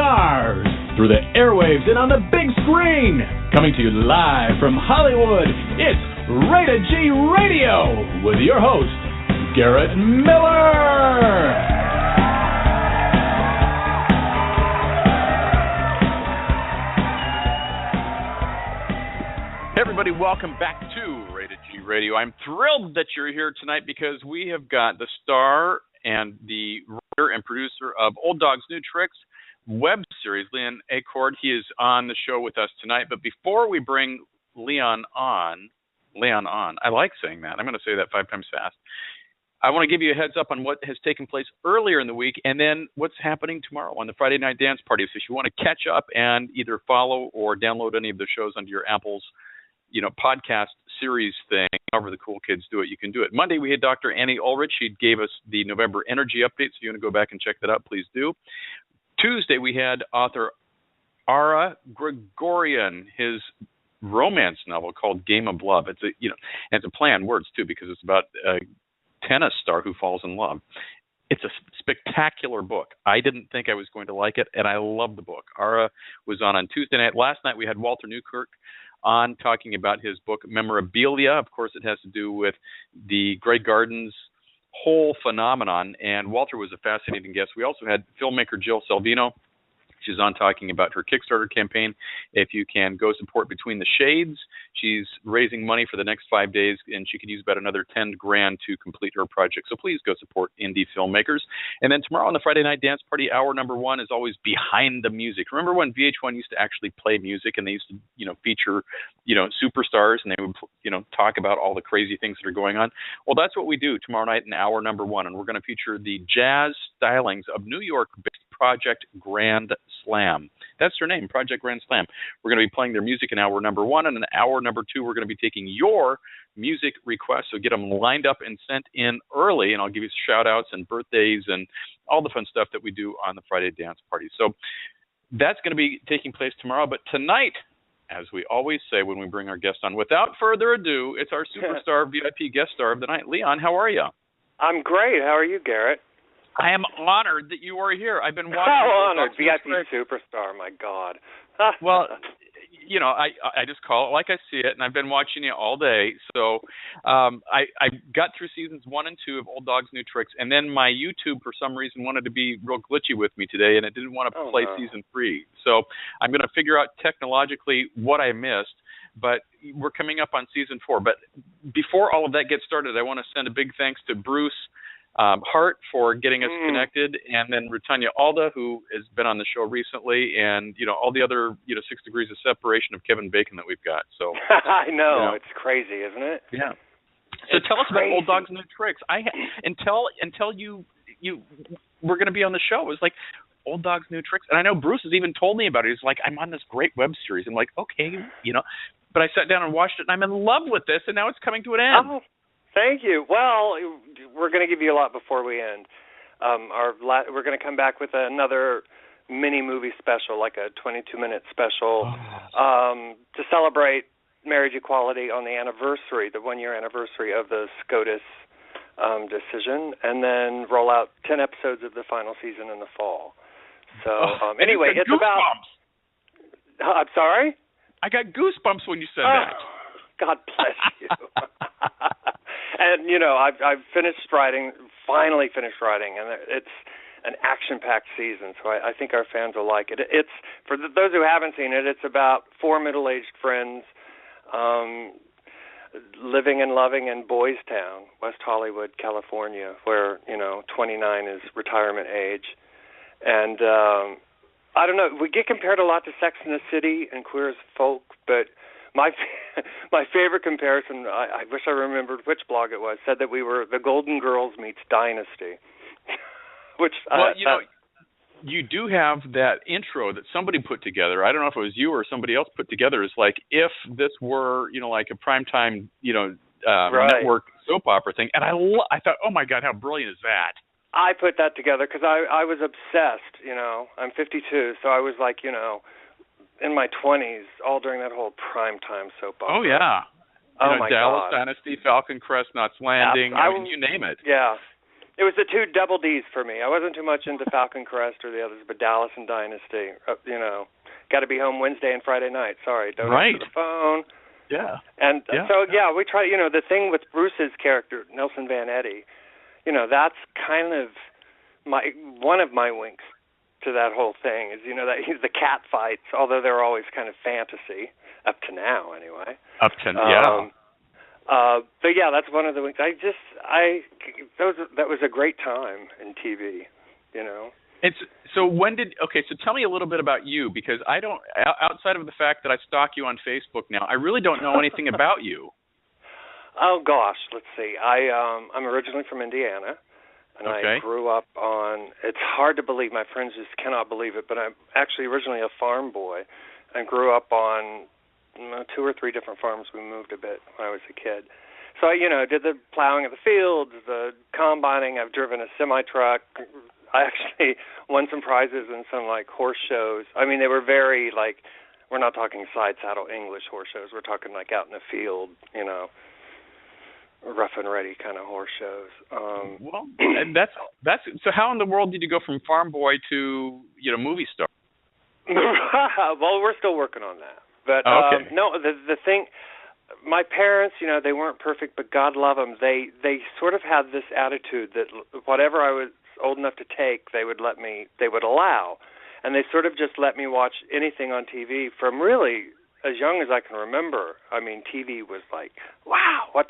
stars, through the airwaves and on the big screen. Coming to you live from Hollywood, it's Rated G Radio with your host, Garrett Miller. Hey everybody, welcome back to Rated G Radio. I'm thrilled that you're here tonight because we have got the star and the writer and producer of Old Dogs, New Tricks web series, Leon Acord. He is on the show with us tonight. But before we bring Leon on, I like saying that. I'm going to say that 5 times fast. I want to give you a heads up on what has taken place earlier in the week and then what's happening tomorrow on the Friday Night Dance Party. So if you want to catch up and either follow or download any of the shows onto your Apple's podcast series thing, however the cool kids do it, you can do it. Monday, we had Dr. Annie Ulrich. She gave us the November energy update, so if you want to go back and check that out, please do. Tuesday, we had author Ara Gregorian, his romance novel called Game of Love. It's a play on words, too, because it's about a tennis star who falls in love. It's a spectacular book. I didn't think I was going to like it, and I love the book. Ara was on Tuesday night. Last night, we had Walter Newkirk on talking about his book Memorabilia. Of course, it has to do with the Grey Gardens whole phenomenon, and Walter was a fascinating guest. We also had filmmaker Jill Salvino. She's on talking about her Kickstarter campaign. If you can go support Between the Shades, she's raising money for the next 5 days, and she could use about another $10,000 to complete her project. So please go support indie filmmakers. And then tomorrow on the Friday Night Dance Party, hour number 1 is always Behind the Music. Remember when VH1 used to actually play music, and they used to, feature, superstars, and they would, talk about all the crazy things that are going on? Well, that's what we do tomorrow night in hour number 1, and we're going to feature the jazz stylings of New York-based Project Grand Slam. That's their name, Project Grand Slam. We're going to be playing their music in hour number 1, and in hour number 2, we're going to be taking your music requests. So get them lined up and sent in early, and I'll give you shout-outs and birthdays and all the fun stuff that we do on the Friday Dance Party. So that's going to be taking place tomorrow. But tonight, as we always say when we bring our guest on, without further ado, it's our superstar VIP guest star of the night. Leon, how are you? I'm great. How are you, Garrett? I am honored that you are here. I've been watching. How honored, VIP superstar, my God. Well, I just call it like I see it, and I've been watching you all day. So I got through seasons 1 and 2 of Old Dogs, New Tricks, and then my YouTube, for some reason, wanted to be real glitchy with me today, and it didn't want to play season 3. So I'm going to figure out technologically what I missed. But we're coming up on season 4. But before all of that gets started, I want to send a big thanks to Bruce Hart for getting us connected, and then Rutanya Alda, who has been on the show recently, and all the other 6 degrees of separation of Kevin Bacon that we've got. So I know it's crazy, isn't it? Yeah. So tell us about Old Dogs, New Tricks. Until you were going to be on the show, it was like Old Dogs, New Tricks, and I know Bruce has even told me about it. He's like, I'm on this great web series. I'm like, okay, but I sat down and watched it, and I'm in love with this, and now it's coming to an end. Oh. Thank you. Well, we're going to give you a lot before we end. We're going to come back with another mini movie special, like a 22-minute special, to celebrate marriage equality on the anniversary, the 1-year anniversary of the SCOTUS decision, and then roll out 10 episodes of the final season in the fall. So anyway, it's about. I'm sorry? I got goosebumps when you said that. God bless you. And, I've finally finished writing, and it's an action-packed season, so I think our fans will like it. It's, for those who haven't seen it, it's about 4 middle-aged friends living and loving in Boys Town, West Hollywood, California, where, 29 is retirement age. And I don't know, we get compared a lot to Sex and the City and Queer as Folk, but my favorite comparison, I wish I remembered which blog it was, said that we were the Golden Girls meets Dynasty. Which you do have that intro that somebody put together. I don't know if it was you or somebody else put together. It's like if this were, like a primetime, network soap opera thing. And I thought, oh my God, how brilliant is that? I put that together because I was obsessed. I'm 52, so I was like, in my 20s, all during that whole primetime soap opera. Oh yeah. My Dallas God. Dynasty, Falcon Crest, Knots Landing. You name it. Yeah. It was the two double Ds for me. I wasn't too much into Falcon Crest or the others, but Dallas and Dynasty. Got to be home Wednesday and Friday night. Sorry, don't answer the phone. Yeah. And so we try. The thing with Bruce's character, Nelson Van Eddy, that's kind of one of my winks to that whole thing is that the cat fights, although they're always kind of fantasy up to now anyway. But yeah, that's one of the things. That was a great time in TV, It's so tell me a little bit about you, because I don't, outside of the fact that I stalk you on Facebook now, I really don't know anything about you. Oh gosh, let's see. I'm originally from Indiana, and I grew up on. It's hard to believe. My friends just cannot believe it, but I'm actually originally a farm boy, and grew up on 2 or 3 different farms. We moved a bit when I was a kid. So I did the plowing of the fields, the combining. I've driven a semi-truck. I actually won some prizes in some, horse shows. I mean, they were very, we're not talking side-saddle English horse shows. We're talking, out in the field, rough and ready kind of horse shows. And that's so how in the world did you go from farm boy to, movie star? Well, we're still working on that. But no, the thing, my parents, they weren't perfect, but God love them. They sort of had this attitude that whatever I was old enough to take, they would allow, and they sort of just let me watch anything on TV from really as young as I can remember. I mean, TV was like, wow, if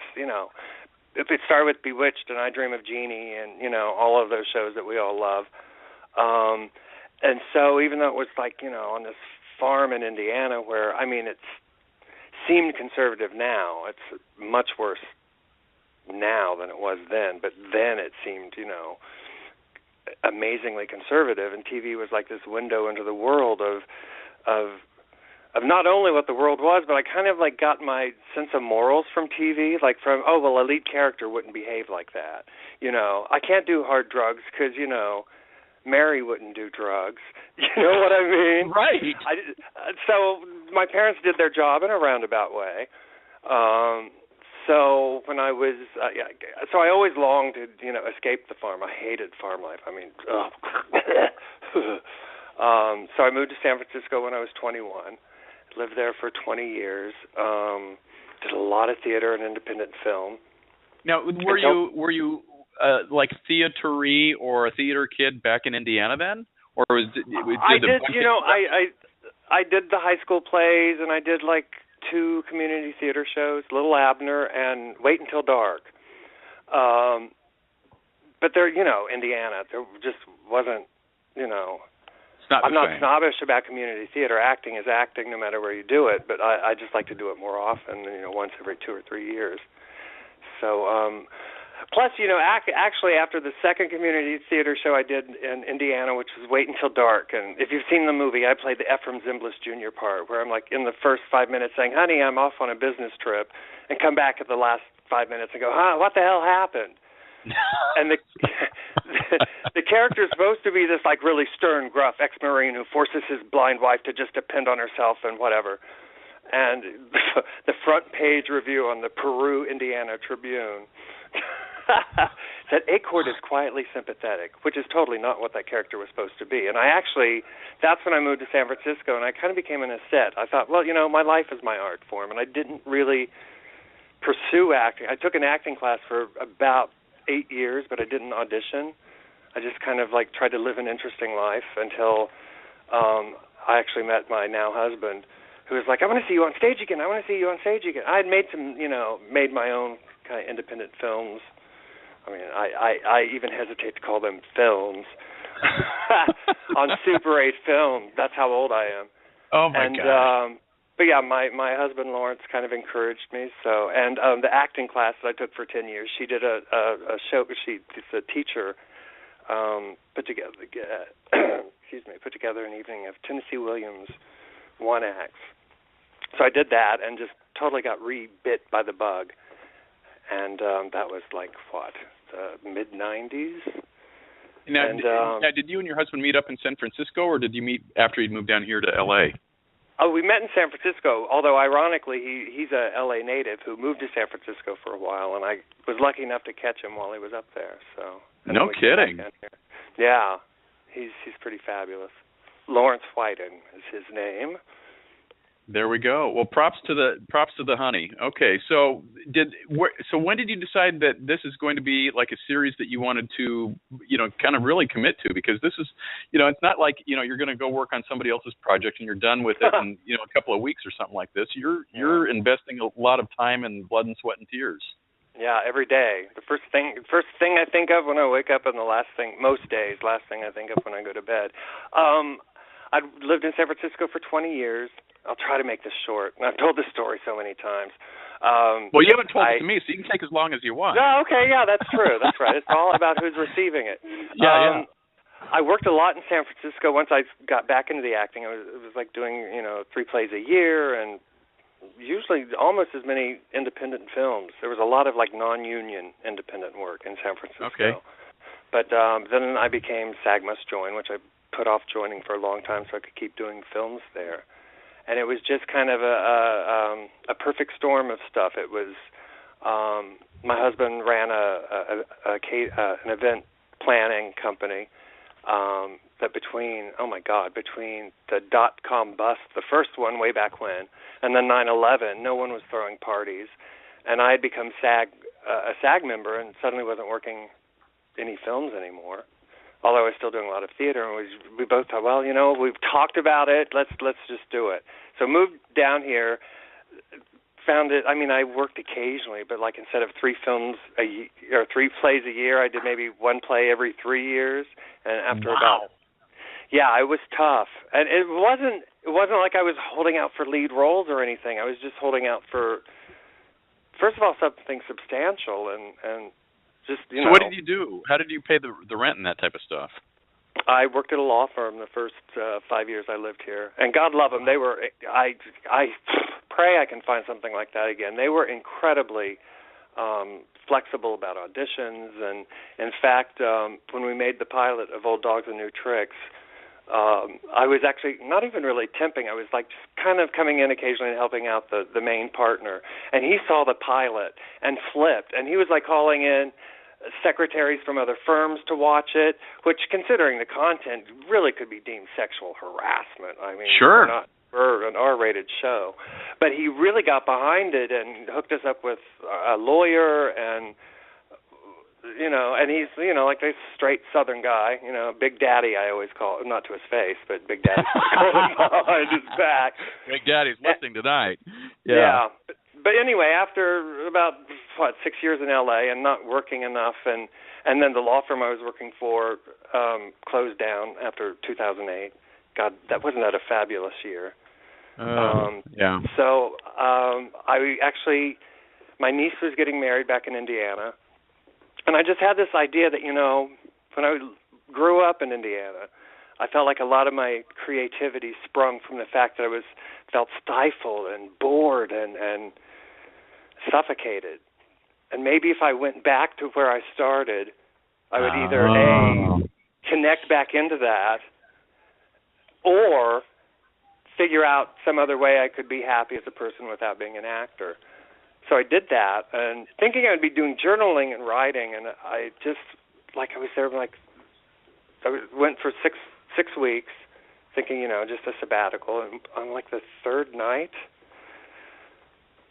it started with Bewitched and I Dream of Jeannie and all of those shows that we all love, and so even though it was on this farm in Indiana where, it seemed conservative now. It's much worse now than it was then, but then it seemed, amazingly conservative, and TV was like this window into the world of not only what the world was, but I kind of got my sense of morals from TV, a lead character wouldn't behave like that. I can't do hard drugs because, Mary wouldn't do drugs. You know what I mean? Right. So my parents did their job in a roundabout way. So when I was, so I always longed to, escape the farm. I hated farm life. I mean, so I moved to San Francisco when I was 21. Lived there for 20 years. Did a lot of theater and independent film. Now, were you theater-y or a theater kid back in Indiana then, or I did the high school plays, and I did 2 community theater shows, Little Abner and Wait Until Dark. But they're, Indiana, there just wasn't, I'm not snobbish about community theater. Acting is acting no matter where you do it, but I just like to do it more often, once every 2 or 3 years. So, plus, actually after the second community theater show I did in Indiana, which was Wait Until Dark, and if you've seen the movie, I played the Ephraim Zimbalist Jr. part, where I'm in the first 5 minutes saying, honey, I'm off on a business trip, and come back at the last 5 minutes and go, what the hell happened? And the character is supposed to be this really stern, gruff ex-Marine who forces his blind wife to just depend on herself and whatever. And the front page review on the Peru, Indiana Tribune said Acord is quietly sympathetic, which is totally not what that character was supposed to be. And that's when I moved to San Francisco, and I kind of became an ascet. I thought, my life is my art form, and I didn't really pursue acting. I took an acting class for about 8 years, but I didn't audition. I just kind of tried to live an interesting life until I actually met my now husband, who was like, I want to see you on stage again. I want to see you on stage again. I had made made my own kind of independent films. I mean, I even hesitate to call them films. On Super 8 Film. That's how old I am. Oh, my God. But yeah, my husband Lawrence kind of encouraged me. So, and the acting class that I took for 10 years, she did a show. She's a teacher. Put together an evening of Tennessee Williams one acts. So I did that and just totally got re-bit by the bug. And that was the mid-'90s. Now, did you and your husband meet up in San Francisco, or did you meet after he'd moved down here to L.A.? Oh, we met in San Francisco, although ironically he's a L.A. native who moved to San Francisco for a while, and I was lucky enough to catch him while he was up there. So No kidding. Yeah, he's pretty fabulous. Lawrence Whiting is his name. There we go. Well, props to the honey. Okay, so when did you decide that this is going to be like a series that you wanted to, kind of really commit to? Because this is, it's not like you're going to go work on somebody else's project and you're done with it in a couple of weeks or something like this. You're investing a lot of time and blood and sweat and tears. Yeah, every day. The first thing I think of when I wake up, and last thing I think of when I go to bed. I've lived in San Francisco for 20 years. I'll try to make this short. I've told this story so many times. Well, you haven't told it to me, so you can take as long as you want. No, okay, yeah, that's true. That's right. It's all about who's receiving it. Yeah. I worked a lot in San Francisco. Once I got back into the acting, it was like doing 3 plays a year, and usually almost as many independent films. There was a lot of like non-union independent work in San Francisco. Okay. But then I became SAG Must Join, which I put off joining for a long time so I could keep doing films there. And it was just kind of a perfect storm of stuff. It was my husband ran an event planning company that between the .com bust, the first one way back when, and then 9/11, no one was throwing parties, and I had become a SAG member and suddenly wasn't working any films anymore. Although I was still doing a lot of theater, and we both thought, well, we've talked about it. Let's just do it. So moved down here, found it. I mean, I worked occasionally, but like instead of 3 films a year or 3 plays a year, I did maybe 1 play every 3 years. And after it was tough. And it wasn't like I was holding out for lead roles or anything. I was just holding out for, first of all, something substantial and. Just, so what did you do? How did you pay the rent and that type of stuff? I worked at a law firm the first 5 years I lived here, and God love them. They were. I pray I can find something like that again. They were incredibly flexible about auditions, and in fact, when we made the pilot of Old Dogs and New Tricks, I was actually not even really temping. I was like just kind of coming in occasionally and helping out the main partner, and he saw the pilot and flipped, and he was like calling in secretaries from other firms to watch it, which, considering the content, really could be deemed sexual harassment. I mean, sure. We're an R-rated show. But he really got behind it and hooked us up with a lawyer and, and he's, like this straight Southern guy, Big Daddy I always call him, not to his face, but Big Daddy behind his back. Big Daddy's listening tonight. Yeah. But anyway, after about 6 years in LA and not working enough, and then the law firm I was working for closed down after 2008. God, wasn't that a fabulous year? Yeah. So my niece was getting married back in Indiana, and I just had this idea that when I grew up in Indiana, I felt like a lot of my creativity sprung from the fact that I felt stifled and bored and suffocated. And maybe if I went back to where I started, I would either connect back into that or figure out some other way I could be happy as a person without being an actor. So I did that, and thinking I would be doing journaling and writing, and I just, I was there, I went for six weeks, thinking, just a sabbatical, and on the 3rd night,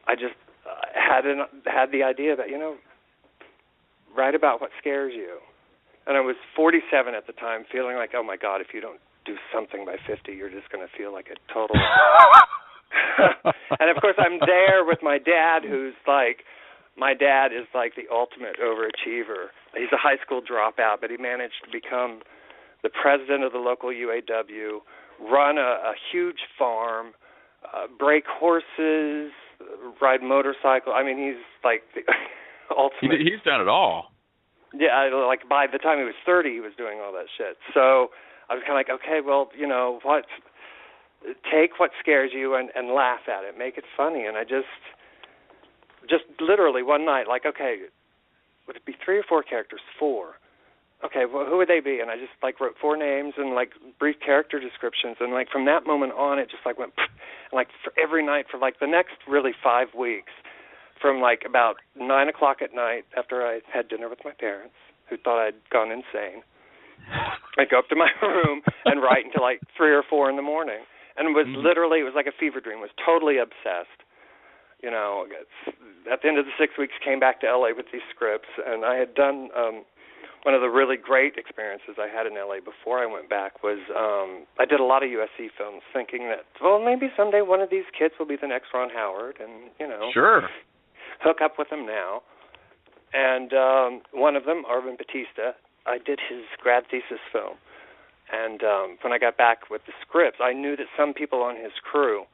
I just had the idea that, write about what scares you. And I was 47 at the time, feeling like, oh my God, if you don't do something by 50, you're just going to feel like a total... And of course I'm there with my dad, my dad is the ultimate overachiever. He's a high school dropout, but he managed to become the president of the local UAW, run a huge farm, break horses, ride motorcycle. I mean, he's the ultimate. He's done it all. Yeah, by the time he was 30, he was doing all that shit. So I was kind of okay, well, what? Take what scares you and laugh at it, make it funny. And I just literally one night, okay, would it be 3 or 4 characters? 4. Okay, well, who would they be? And I just wrote 4 names and brief character descriptions. And from that moment on, it just went, and for every night for the next really 5 weeks, from about 9 o'clock at night after I had dinner with my parents, who thought I'd gone insane. I'd go up to my room and write until like 3 or 4 in the morning. And it was literally, it was like a fever dream. Was totally obsessed. You know, at the end of the 6 weeks, came back to L.A. with these scripts. And I had done, one of the really great experiences I had in L.A. before I went back was I did a lot of USC films thinking that, well, maybe someday one of these kids will be the next Ron Howard and, you know, sure, hook up with them now. And one of them, Arvin Batista, I did his grad thesis film. And when I got back with the scripts, I knew that some people on his crew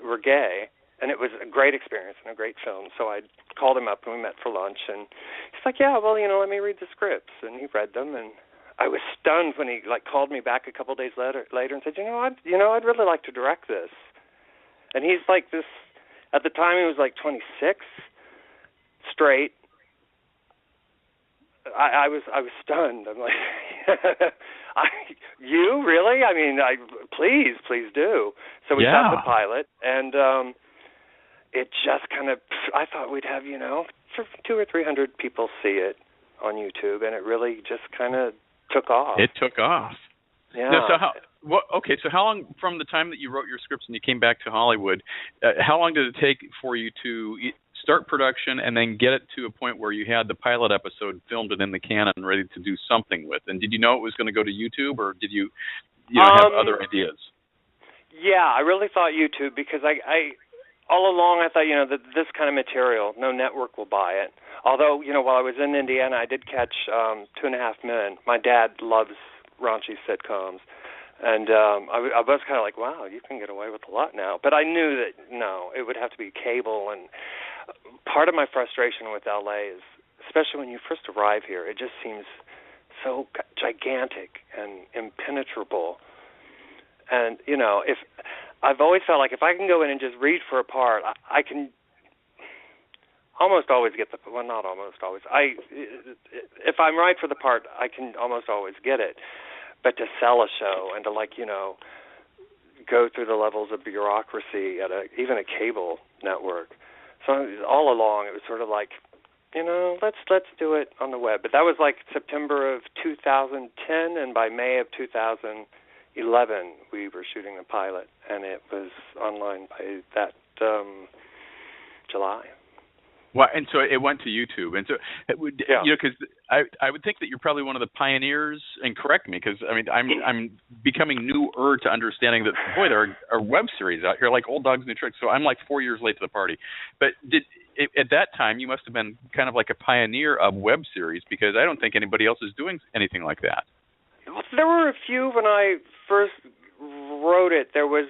were gay, and it was a great experience and a great film. So I called him up, and we met for lunch. And he's like, yeah, well, you know, let me read the scripts. And he read them, and I was stunned when he called me back a couple of days later and said, I'd really like to direct this. And he's like this. At the time, he was like 26, straight. I was stunned. I'm like, you really? I mean, please do. So we shot the pilot, and it just kind of. I thought we'd have 200 or 300 people see it on YouTube, and it really just kind of took off. It took off. Yeah. No, so how long from the time that you wrote your scripts and you came back to Hollywood? How long did it take for you to start production and then get it to a point where you had the pilot episode filmed and in the can and ready to do something with? And did you know it was going to go to YouTube, or did you have other ideas? Yeah, I really thought YouTube, because I all along I thought, that this kind of material, no network will buy it. Although, while I was in Indiana, I did catch 2.5 Men. My dad loves raunchy sitcoms. And I was kind of like, wow, you can get away with a lot now. But I knew that, no, it would have to be cable. And part of my frustration with L.A. is, especially when you first arrive here, it just seems so gigantic and impenetrable. And, if I've always felt like if I can go in and just read for a part, I can almost always get well, not almost always. If I'm right for the part, I can almost always get it. But to sell a show and to go through the levels of bureaucracy at even a cable network. So all along it was sort of like, let's do it on the web. But that was like September of 2010, and by May of 2011 we were shooting the pilot, and it was online by that July. Well, and so it went to YouTube, and so because I would think that you're probably one of the pioneers. And correct me, because I mean I'm becoming newer to understanding that there are web series out here like Old Dogs, New Tricks. So I'm like 4 years late to the party. But at that time you must have been kind of like a pioneer of web series, because I don't think anybody else is doing anything like that. Well, there were a few when I first wrote it. There was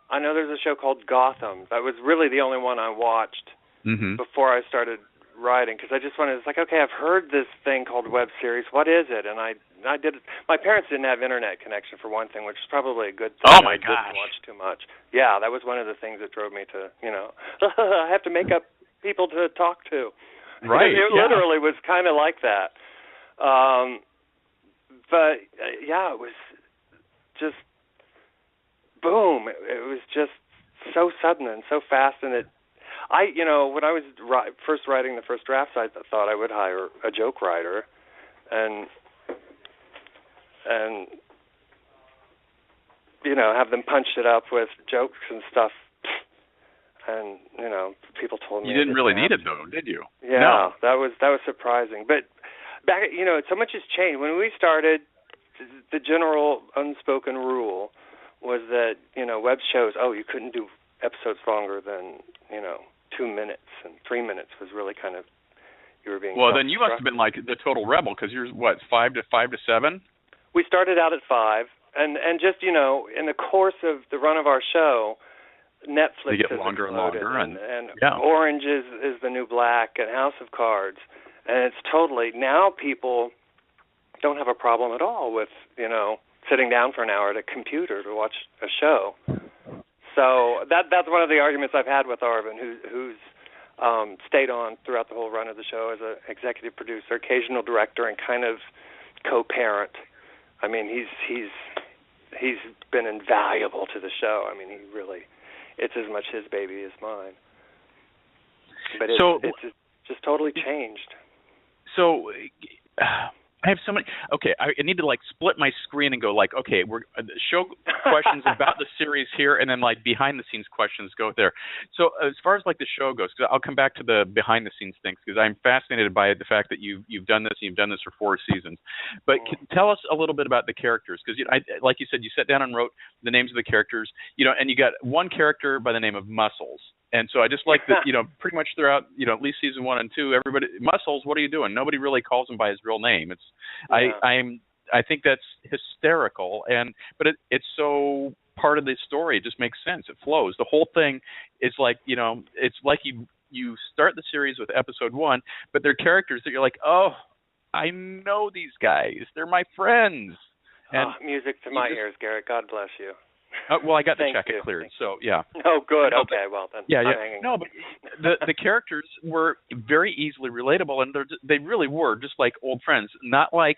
I know there's a show called Gotham. That was really the only one I watched. Before I started writing, because I just wanted, it's like, okay, I've heard this thing called web series. What is it? And I did. My parents didn't have internet connection, for one thing, which is probably a good thing. Oh my gosh! I didn't watch too much. Yeah, that was one of the things that drove me to, I have to make up people to talk to. Right. It literally was kind of like that. But it was just boom. It was just so sudden and so fast, and when I was first writing the first drafts, I thought I would hire a joke writer, and have them punch it up with jokes and stuff. And people told me you didn't really need it, though, did you? Yeah, no. that was surprising. But back, so much has changed. When we started, the general unspoken rule was that web shows, you couldn't do episodes longer than 2 minutes, and 3 minutes was really kind of, you were being. Well, then you must have been like the total rebel, because you're what, 5 to 7? We started out at 5, and just in the course of the run of our show, Netflix they get longer and longer, and Orange is the new black, and House of Cards, and it's totally, now people don't have a problem at all with sitting down for an hour at a computer to watch a show. So that's one of the arguments I've had with Arvin, who's stayed on throughout the whole run of the show as an executive producer, occasional director, and kind of co-parent. I mean, he's been invaluable to the show. I mean, it's as much his baby as mine. But it's just totally changed. So I have so many. Okay, I need to split my screen and go okay, we're show questions about the series here, and then behind the scenes questions go there. So as far as the show goes, cause I'll come back to the behind the scenes things because I'm fascinated by the fact that you've done this and you've done this for 4 seasons. But tell us a little bit about the characters because like you said, you sat down and wrote the names of the characters. And you got one character by the name of Muscles. And so I just like that, pretty much throughout, at least season 1 and 2, everybody, Muscles, what are you doing? Nobody really calls him by his real name. I think that's hysterical, but it's so part of the story. It just makes sense. It flows. The whole thing is it's like you start the series with episode 1, but they're characters that you're oh, I know these guys. They're my friends. And music to my ears, Garrett. God bless you. Well, I got the check it cleared, so yeah. Oh, good. Okay, well then. Yeah. No, but the characters were very easily relatable, and they really were just like old friends. Not or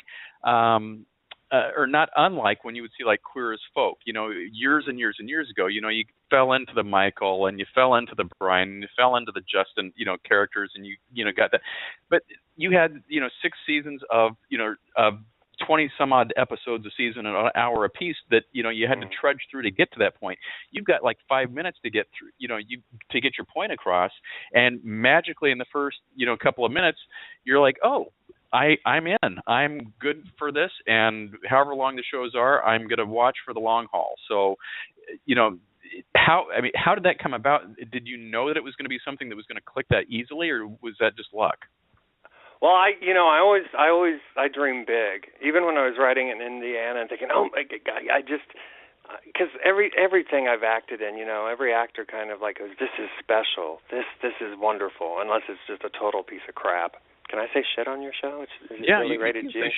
not unlike when you would see Queer as Folk. Years and years and years ago. You fell into the Michael, and you fell into the Brian, and you fell into the Justin, characters, and you got that. But you had 6 seasons of 20 some odd episodes a season and an hour apiece that you had to trudge through to get to that point. You've got 5 minutes to get through, to get your point across, and magically in the first couple of minutes you're oh, I'm in. I'm good for this, and however long the shows are, I'm going to watch for the long haul. So, how did that come about? Did you know that it was going to be something that was going to click that easily, or was that just luck? Well, I dream big. Even when I was writing in Indiana and thinking, oh my God, because everything I've acted in, every actor kind of goes, this is special, this is wonderful, unless it's just a total piece of crap. Can I say shit on your show? Is it really rated G?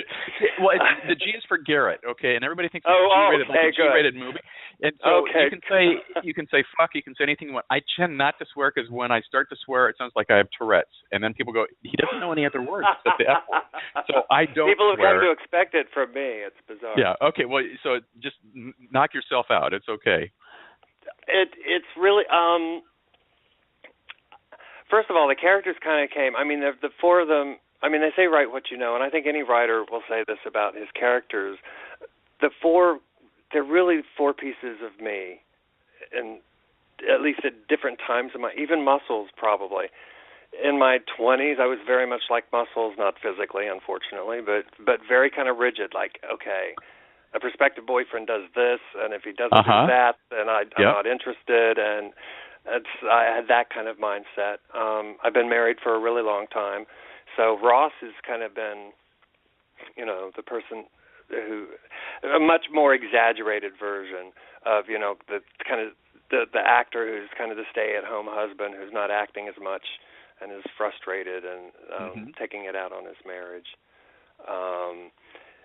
Well, the G is for Garrett, okay, and everybody thinks it's G-rated, a G-rated movie. And so you can say fuck, you can say anything you want. I tend not to swear because when I start to swear, it sounds like I have Tourette's, and then people go, he doesn't know any other words except the F word. So I don't. People have swear. Come to expect it from me. It's bizarre. Yeah. Okay. Well, so just knock yourself out. It's okay. It's really First of all, the characters kind of came. The 4 of them. They say write what you know, and I think any writer will say this about his characters. They're really 4 pieces of me, and at least at different times in even Muscles probably. In my 20s, I was very much like Muscles, not physically, unfortunately, but very kind of rigid. Okay, a prospective boyfriend does this, and if he doesn't do that, then I'm not interested, and. I had that kind of mindset. I've been married for a really long time, so Ross has kind of been, the person who, a much more exaggerated version of, the kind of the actor who's kind of the stay-at-home husband who's not acting as much and is frustrated and taking it out on his marriage.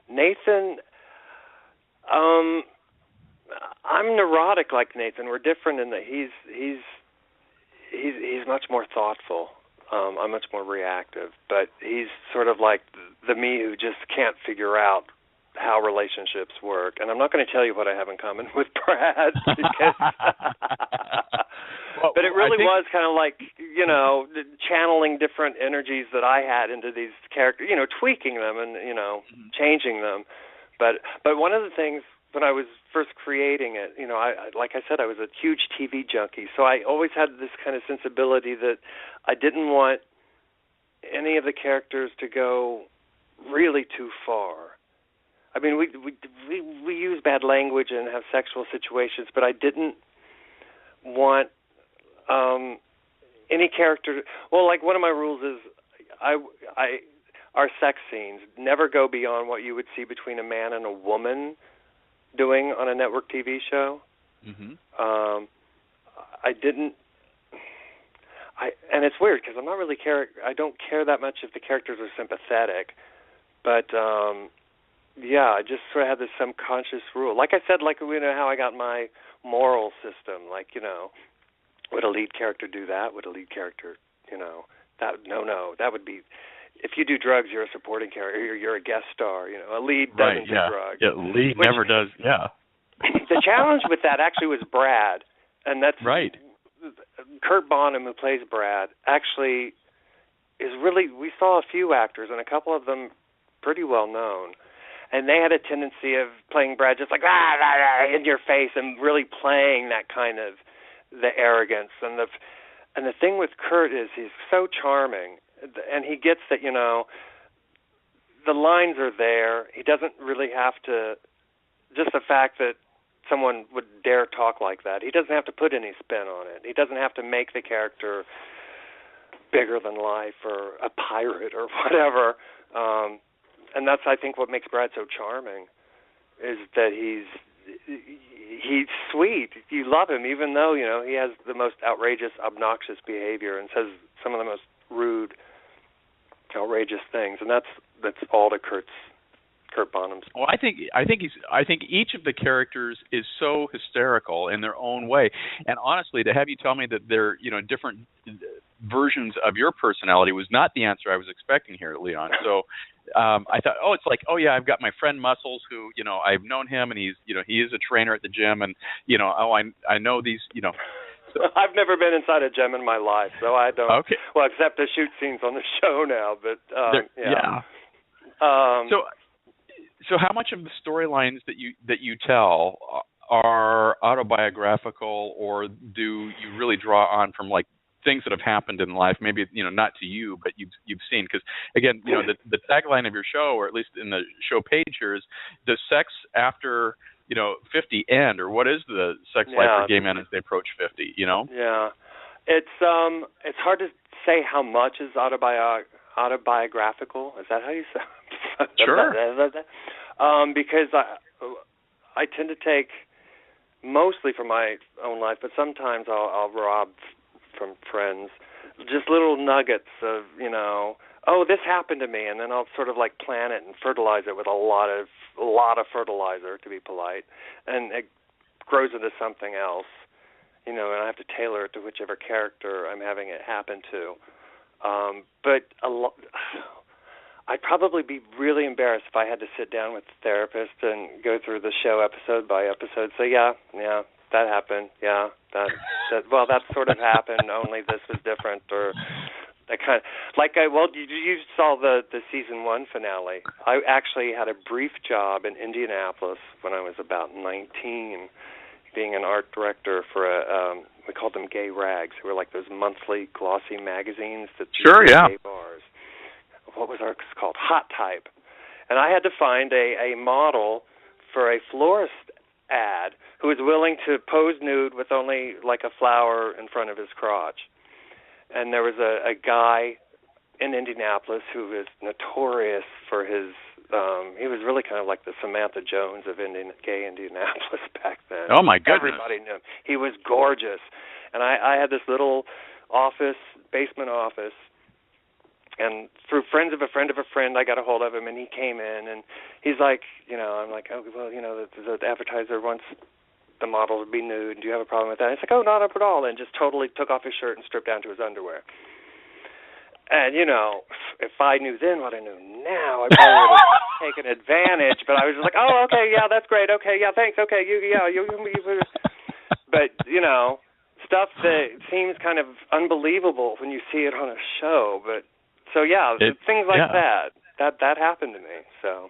Nathan. I'm neurotic like Nathan. We're different in that he's much more thoughtful. I'm much more reactive, but he's sort of like the me who just can't figure out how relationships work. And I'm not going to tell you what I have in common with Brad, because but it really was kind of channeling different energies that I had into these characters, tweaking them and changing them. But one of the things when I was first creating it, like I said, I was a huge TV junkie, so I always had this kind of sensibility that I didn't want any of the characters to go really too far. We use bad language and have sexual situations, but I didn't want any character. Well, one of my rules is our sex scenes never go beyond what you would see between a man and a woman doing on a network TV show. And it's weird because I'm not really I don't care that much if the characters are sympathetic, but I just sort of had this subconscious rule. Like I said, how I got my moral system. Would a lead character do that? Would a lead character, that would be. If you do drugs, you're a supporting character. You're a guest star. A lead doesn't do drugs. Yeah, lead never does. Yeah. The challenge with that actually was Brad, and that's right. Kurt Bonham, who plays Brad, actually is really, we saw a few actors, and a couple of them pretty well known, and they had a tendency of playing Brad just like rah, rah, rah, in your face, and really playing that kind of the arrogance. And the thing with Kurt is he's so charming, and he gets that, you know, the lines are there. He doesn't really have to, just the fact that someone would dare talk like that, he doesn't have to put any spin on it. He doesn't have to make the character bigger than life or a pirate or whatever. And that's, I think, what makes Brad so charming, is that he's sweet. You love him, even though, you know, he has the most outrageous, obnoxious behavior and says some of the most rude, outrageous things. And that's all to Kurt Bonham's. Well, I think each of the characters is so hysterical in their own way, and honestly, to have you tell me that they're, you know, different versions of your personality was not the answer I was expecting here, Leon. So I thought, it's like, yeah, I've got my friend Muscles, who, you know, I've known him, and he's, you know, he is a trainer at the gym, and, you know, I know these, you know. So. I've never been inside a gym in my life, so I don't. Okay. Well, except the shoot scenes on the show now, but yeah. So how much of the storylines that you tell are autobiographical, or do you really draw on from, like, things that have happened in life? Maybe, you know, not to you, but you've seen. Because again, you know, the tagline of your show, or at least in the show page here, is, does sex after, you know, 50 end, or what is the sex life for gay men as they approach 50? You know? Yeah, it's hard to say how much is autobiographical. Is that how you say? Sure. Because I tend to take mostly from my own life, but sometimes I'll rob from friends just little nuggets of, you know, this happened to me, and then I'll sort of like plan it and fertilize it with a lot of fertilizer, to be polite, and it grows into something else, you know, and I have to tailor it to whichever character I'm having it happen to. But I'd probably be really embarrassed if I had to sit down with the therapist and go through the show episode by episode. So yeah, that happened. Yeah, that sort of happened. Only this was different, or that kind of like you saw the season 1 finale. I actually had a brief job in Indianapolis when I was about 19, being an art director for we called them Gay Rags, who were like those monthly glossy magazines that gay bars. What was ours called? Hot Type. And I had to find a model for a florist ad who was willing to pose nude with only like a flower in front of his crotch. And there was a guy in Indianapolis who was notorious for his, he was really kind of like the Samantha Jones of gay Indianapolis back then. Oh, my goodness. Everybody knew him. He was gorgeous. And I had this little basement office, and through friends of a friend of a friend, I got a hold of him, and he came in, and he's like, you know, I'm like, the advertiser wants the model to be nude. Do you have a problem with that? He's like, not at all, and just totally took off his shirt and stripped down to his underwear. And, you know, if I knew then what I knew now, I probably would have taken advantage, but I was just like, okay, yeah, that's great, okay, yeah, thanks, okay, you. But, you know, stuff that seems kind of unbelievable when you see it on a show, but so things like that happened to me. So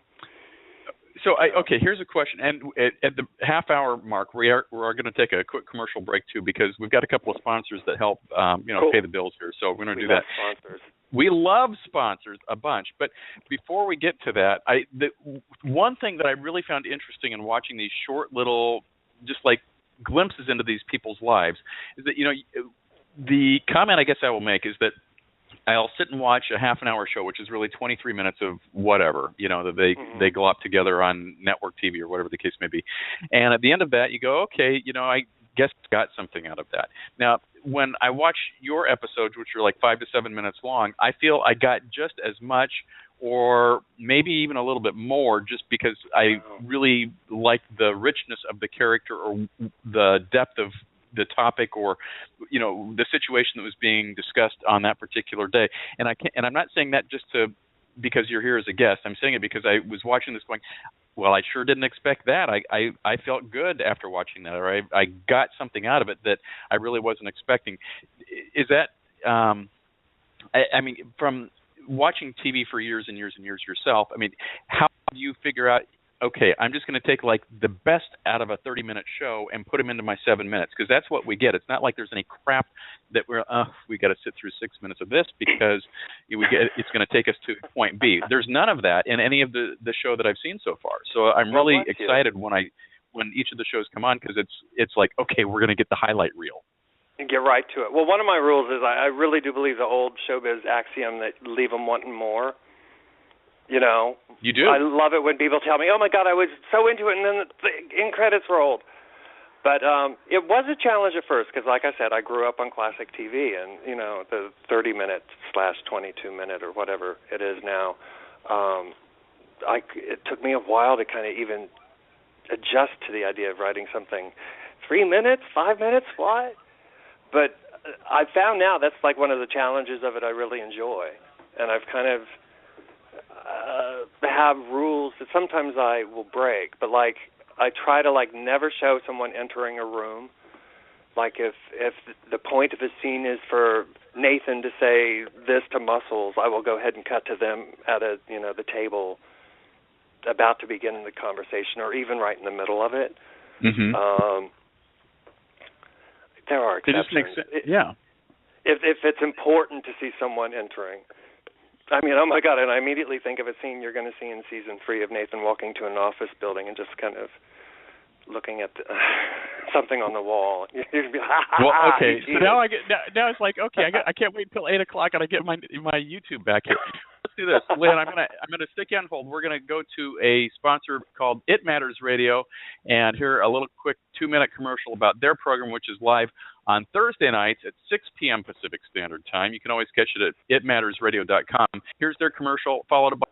here's a question, and at the half-hour mark, we're going to take a quick commercial break too, because we've got a couple of sponsors that help cool. pay the bills here. So we're going to do that. Sponsors. We love sponsors a bunch, but before we get to that, the one thing that I really found interesting in watching these short little, just like glimpses into these people's lives, is that, you know, the comment I guess I will make is that I'll sit and watch a half an hour show, which is really 23 minutes of whatever, you know, that they go up together on network TV or whatever the case may be. And at the end of that, you go, okay, you know, I guess got something out of that. Now, when I watch your episodes, which are like 5 to 7 minutes long, I feel I got just as much, or maybe even a little bit more, just because I really like the richness of the character, or the depth of the topic, or, you know, the situation that was being discussed on that particular day. And I'm not saying that just because you're here as a guest. I'm saying it because I was watching this going, well, I sure didn't expect that. I felt good after watching that, or I got something out of it that I really wasn't expecting. Is that I mean, from watching TV for years and years and years yourself, I mean, how do you figure out, okay, I'm just going to take like the best out of a 30-minute show and put them into my 7 minutes, because that's what we get. It's not like there's any crap that we got to sit through 6 minutes of this because it's going to take us to point B. There's none of that in any of the show that I've seen so far. So I'm really excited when each of the shows come on, because it's like, okay, we're going to get the highlight reel. And get right to it. Well, one of my rules is I really do believe the old showbiz axiom that leave them wanting more. You know, you do. I love it when people tell me, "Oh my God, I was so into it," and then the end credits rolled. But it was a challenge at first because, like I said, I grew up on classic TV, and you know, the 30-minute / 22-minute or whatever it is now. It took me a while to kind of even adjust to the idea of writing something 3 minutes, 5 minutes, what? But I found now that's like one of the challenges of it I really enjoy, and I've kind of have rules that sometimes I will break, but like I try to like never show someone entering a room. Like if the point of a scene is for Nathan to say this to Muscles, I will go ahead and cut to them at the table about to begin the conversation, or even right in the middle of it. Mm-hmm. There are exceptions. It just makes sense. Yeah. If it's important to see someone entering. I mean, oh my God, and I immediately think of a scene you're going to see in season 3 of Nathan walking to an office building and just kind of looking at something on the wall. Well, okay, so now now it's like, okay, I can't wait until 8 o'clock and I get my YouTube back here. Let's do this, Lynn. I'm gonna stick you on hold. We're gonna go to a sponsor called It Matters Radio and hear a little quick 2-minute commercial about their program, which is live on Thursday nights at 6 p.m. Pacific Standard Time. You can always catch it at itmattersradio.com. Here's their commercial, followed by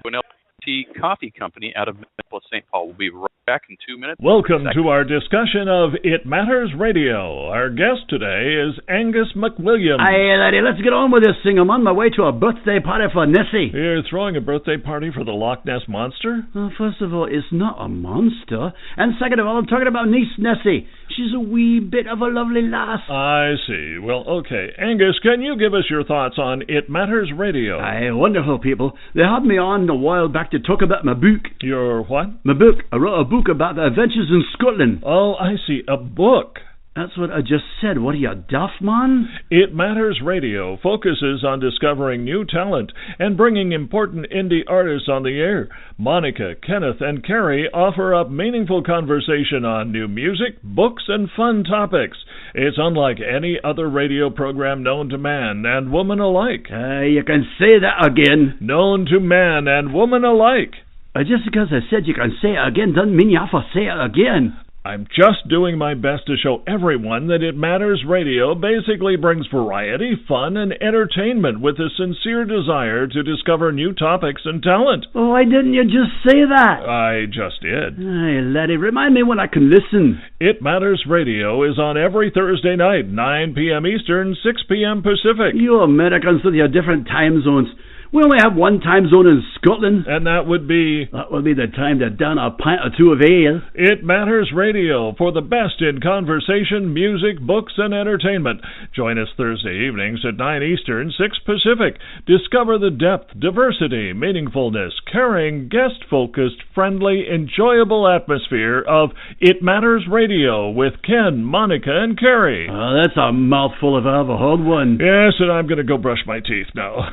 an LGBT coffee company out of Minneapolis, St. Paul. We'll be right back in 2 minutes. Welcome to our discussion of It Matters Radio. Our guest today is Angus McWilliams. Aye, laddie, let's get on with this thing. I'm on my way to a birthday party for Nessie. You're throwing a birthday party for the Loch Ness Monster? Well, first of all, it's not a monster. And second of all, I'm talking about niece Nessie. She's a wee bit of a lovely lass. I see. Well, okay. Angus, can you give us your thoughts on It Matters Radio? Aye, wonderful people. They had me on a while back to talk about my book. Your what? My book. I wrote a book about the adventures in Scotland. Oh, I see. A book. That's what I just said. What are you, deaf, man? It Matters Radio focuses on discovering new talent and bringing important indie artists on the air. Monica, Kenneth, and Carrie offer up meaningful conversation on new music, books, and fun topics. It's unlike any other radio program known to man and woman alike. You can say that again. Known to man and woman alike. Just because I said you can say it again doesn't mean you have to say it again. I'm just doing my best to show everyone that It Matters Radio basically brings variety, fun, and entertainment with a sincere desire to discover new topics and talent. Oh, why didn't you just say that? I just did. Hey, laddie, remind me when I can listen. It Matters Radio is on every Thursday night, 9 p.m. Eastern, 6 p.m. Pacific. You Americans with your different time zones. We only have one time zone in Scotland. And that would be? That would be the time to down a pint or two of ale. It Matters Radio for the best in conversation, music, books, and entertainment. Join us Thursday evenings at 9 Eastern, 6 Pacific. Discover the depth, diversity, meaningfulness, caring, guest-focused, friendly, enjoyable atmosphere of It Matters Radio with Ken, Monica, and Carrie. Oh, that's a mouthful if I ever heard one. Yes, and I'm going to go brush my teeth now.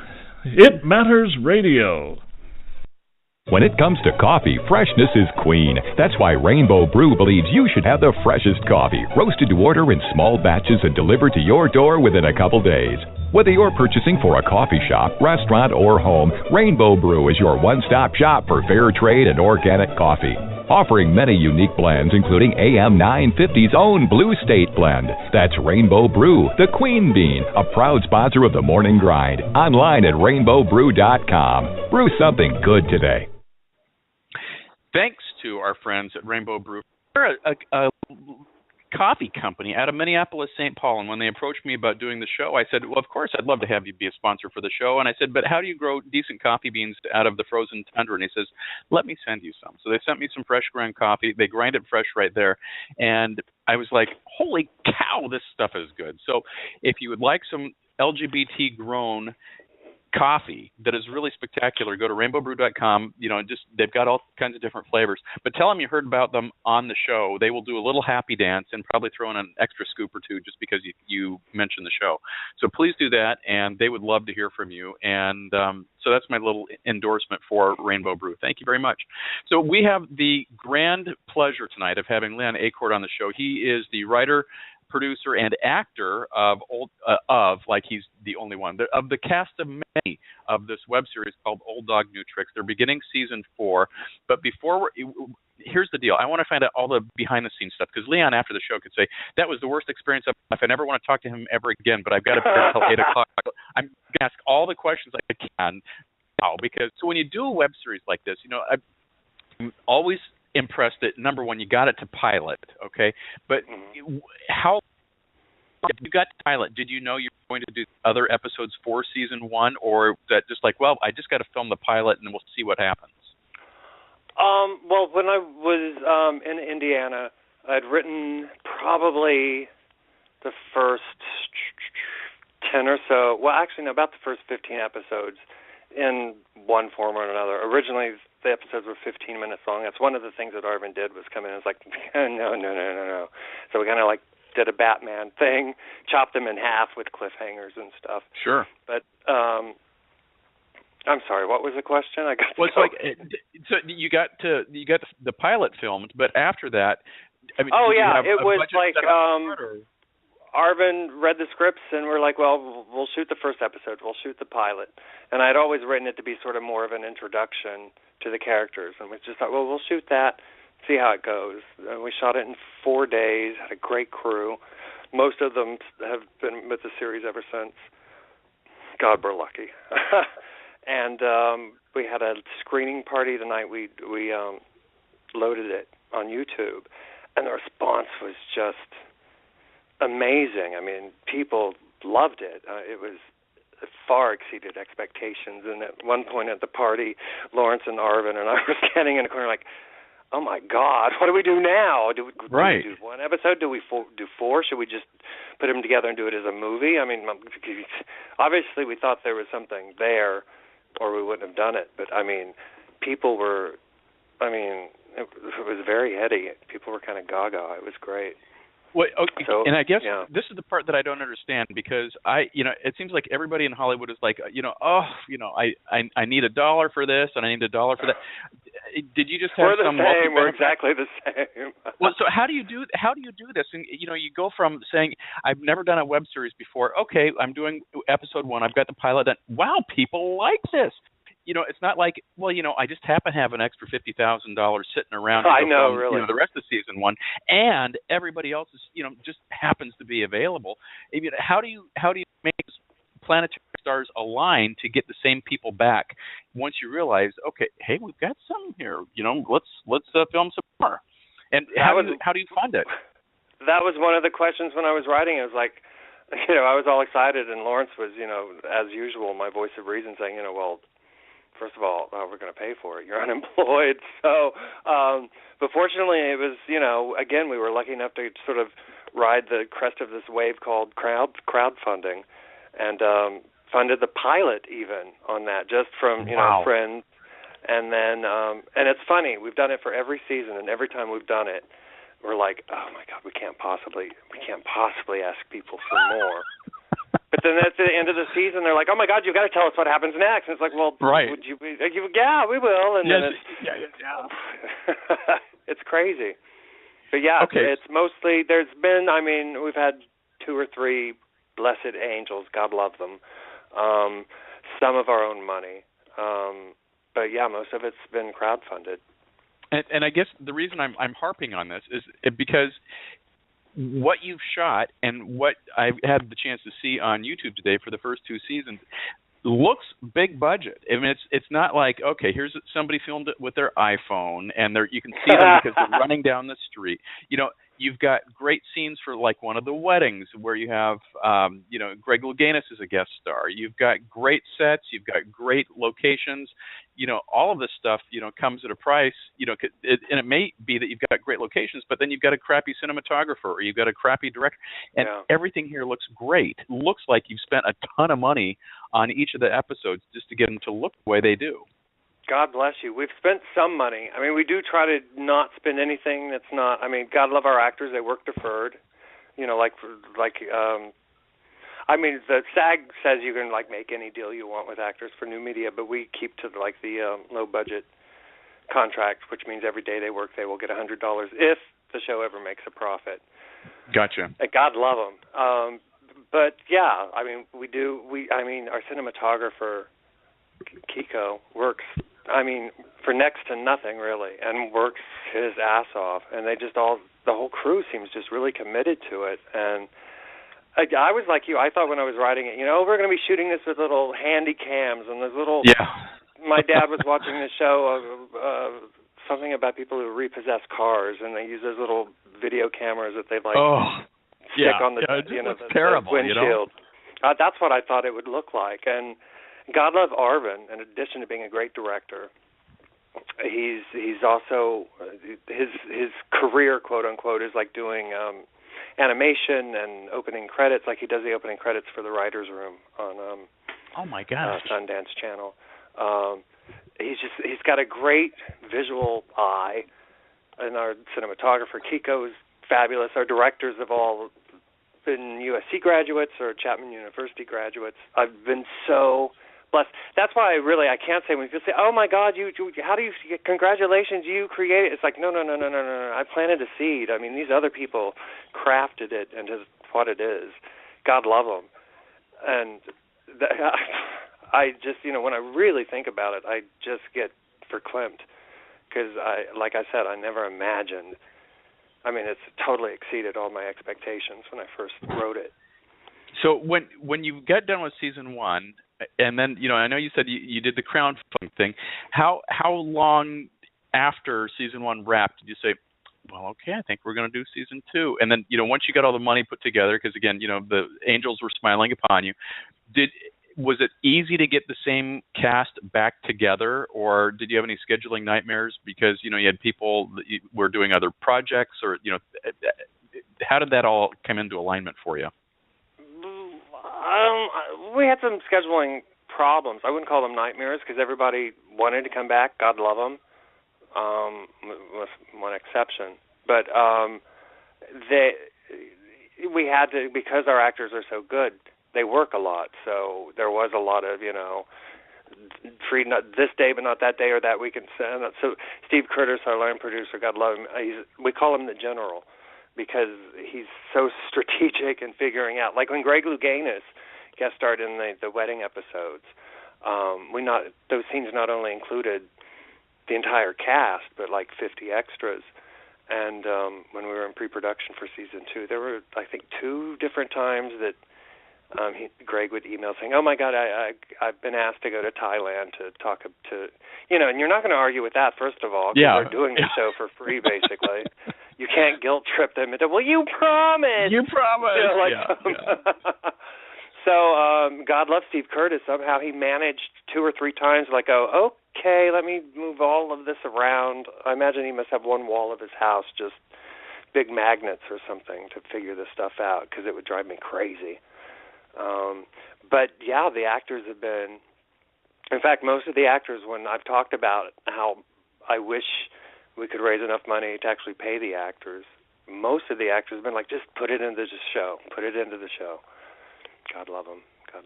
It Matters Radio. When it comes to coffee, freshness is queen. That's why Rainbow Brew believes you should have the freshest coffee, roasted to order in small batches and delivered to your door within a couple days. Whether you're purchasing for a coffee shop, restaurant, or home, Rainbow Brew is your one-stop shop for fair trade and organic coffee. Offering many unique blends, including AM 950's own Blue State blend. That's Rainbow Brew, the Queen Bean, a proud sponsor of the Morning Grind. Online at rainbowbrew.com. Brew something good today. Thanks to our friends at Rainbow Brew. They're a coffee company out of Minneapolis, St. Paul, and when they approached me about doing the show, I said, well, of course, I'd love to have you be a sponsor for the show. And I said, but how do you grow decent coffee beans out of the frozen tundra? And he says, let me send you some. So they sent me some fresh ground coffee. They grind it fresh right there. And I was like, holy cow, this stuff is good. So if you would like some LGBT grown coffee that is really spectacular. Go to rainbowbrew.com. They've got all kinds of different flavors. But tell them you heard about them on the show. They will do a little happy dance and probably throw in an extra scoop or two just because you mentioned the show. So please do that, and they would love to hear from you. And so that's my little endorsement for Rainbow Brew. Thank you very much. So we have the grand pleasure tonight of having Leon Acord on the show. He is the writer, producer, and actor of he's the only one, of the cast of many of this web series called Old Dog New Tricks. They're beginning season 4. But here's the deal. I want to find out all the behind-the-scenes stuff, because Leon, after the show, could say, that was the worst experience of my life. I never want to talk to him ever again, but I've got to be here until 8 o'clock. I'm going to ask all the questions I can now, because when you do a web series like this, I'm always impressed that, number one, you got it to pilot, okay? But how you got to pilot, did you know you were going to do other episodes for season 1, or that just like, well, I just got to film the pilot and we'll see what happens? Well, when I was in Indiana, I'd written probably the first 10 or so, well, actually, no, about the first 15 episodes in one form or another. Originally, the episodes were 15 minutes long. That's one of the things that Arvin did, was come in and was like, no. So we kind of like did a Batman thing, chopped them in half with cliffhangers and stuff. Sure. But I'm sorry, what was the question? So you got the pilot filmed, but after that, I mean, it was like Arvin read the scripts and we're like, well, we'll shoot the first episode, we'll shoot the pilot. And I'd always written it to be sort of more of an introduction to the characters, and we just thought, well, we'll shoot that, see how it goes. And we shot it in 4 days, had a great crew. Most of them have been with the series ever since. God, we're lucky. And we had a screening party the night we loaded it on YouTube, and the response was just amazing. I mean, people loved it. It far exceeded expectations. And at one point at the party, Lawrence and Arvin and I were standing in a corner like, oh my God, what do we do now? Do we do one episode? Do we do 4? Should we just put them together and do it as a movie? I mean, obviously we thought there was something there, or we wouldn't have done it. But I mean, it was very heady. People were kind of gaga. It was great. Well, okay, and I guess this is the part that I don't understand, because it seems like everybody in Hollywood is like, I need $1 for this and I need $1 for that. Did you just have We're exactly the same. Well, so how do you do this? And you go from saying, I've never done a web series before. Okay, I'm doing episode 1. I've got the pilot done. Wow, people like this. It's not like, well, I just happen to have an extra $50,000 sitting around. I know, really. The rest of season 1, and everybody else is, just happens to be available. I mean, how do you make planetary stars align to get the same people back once you realize, okay, hey, we've got some here. Let's film some more. And how do you fund it? That was one of the questions when I was writing. It was like, I was all excited, and Lawrence was, as usual, my voice of reason, saying, well, first of all, we're going to pay for it. You're unemployed. So, but fortunately, it was, again, we were lucky enough to sort of ride the crest of this wave called crowdfunding, and funded the pilot even on that, just from, friends. And then, and it's funny, we've done it for every season, and every time we've done it, we're like, oh my God, we can't possibly ask people for more. But then at the end of the season, they're like, oh, my God, you've got to tell us what happens next. And it's like, well, right. Would you yeah, we will. And then it's crazy. But, It's mostly, we've had 2 or 3 blessed angels, God love them, some of our own money. But, most of it's been crowdfunded. And I guess the reason I'm harping on this is because what you've shot and what I've had the chance to see on YouTube today for the first 2 seasons looks big budget. I mean, it's not like, okay, here's somebody filmed it with their iPhone and you can see them because they're running down the street. You've got great scenes for like one of the weddings where you have, Greg Louganis is a guest star. You've got great sets. You've got great locations. All of this stuff, comes at a price, and it may be that you've got great locations, but then you've got a crappy cinematographer or you've got a crappy director, and everything here looks great. It looks like you've spent a ton of money on each of the episodes just to get them to look the way they do. God bless you. We've spent some money. I mean, we do try to not spend anything that's not. I mean, God love our actors. They work deferred. The SAG says you can make any deal you want with actors for new media, but we keep to the low budget contract, which means every day they work, they will get $100 if the show ever makes a profit. Gotcha. God love them. But yeah, I mean, our cinematographer Kiko works. I mean, for next to nothing really, and works his ass off. And the whole crew seems just really committed to it. And I was like you. I thought when I was writing it, we're going to be shooting this with little handy cams and those little. Yeah. My dad was watching this show of something about people who repossess cars, and they use those little video cameras that they stick on the terrible, the windshield. That's what I thought it would look like. And God love Arvin. In addition to being a great director, he's also his career, quote unquote, is like doing animation and opening credits. Like he does the opening credits for the Writers' Room on oh my gosh, Sundance Channel. He's got a great visual eye, and our cinematographer Kiko is fabulous. Our directors have all been USC graduates or Chapman University graduates. I've been so blessed. That's why I can't say when people say, "Oh my God, congratulations, you created." It's like no. I planted a seed. I mean, these other people crafted it into what it is. God love them. And I just, when I really think about it, I just get verklempt because like I said, I never imagined. I mean, it's totally exceeded all my expectations when I first wrote it. So when you get done with season one, and then I know you said you did the crowdfunding thing. How long after season one wrapped did you say, well, okay, I think we're going to do season two? And then once you got all the money put together, because again the angels were smiling upon you, was it easy to get the same cast back together, or did you have any scheduling nightmares because you had people that were doing other projects, or how did that all come into alignment for you? We had some scheduling problems. I wouldn't call them nightmares because everybody wanted to come back. God love them, with one exception. But we had to, because our actors are so good, they work a lot. So there was a lot of, free not this day but not that day or that weekend. So Steve Curtis, our line producer, God love him, we call him the General because he's so strategic in figuring out. Like when Greg Louganis guest starred in the wedding episodes, those scenes not only included the entire cast but like 50 extras. And when we were in pre-production for season 2, there were I think 2 different times that Greg would email saying, "Oh my God, I've been asked to go to Thailand to talk to," and you're not going to argue with that. First of all, because they're doing the show for free, basically. You can't guilt trip them into, "Well, you promised." You promised. So God love Steve Curtis. Somehow he managed 2 or 3 times, okay, let me move all of this around. I imagine he must have one wall of his house just big magnets or something to figure this stuff out because it would drive me crazy. But yeah, the actors have been, in fact, most of the actors, when I've talked about how I wish we could raise enough money to actually pay the actors, most of the actors have been like, just put it into the show. Put it into the show. God love them.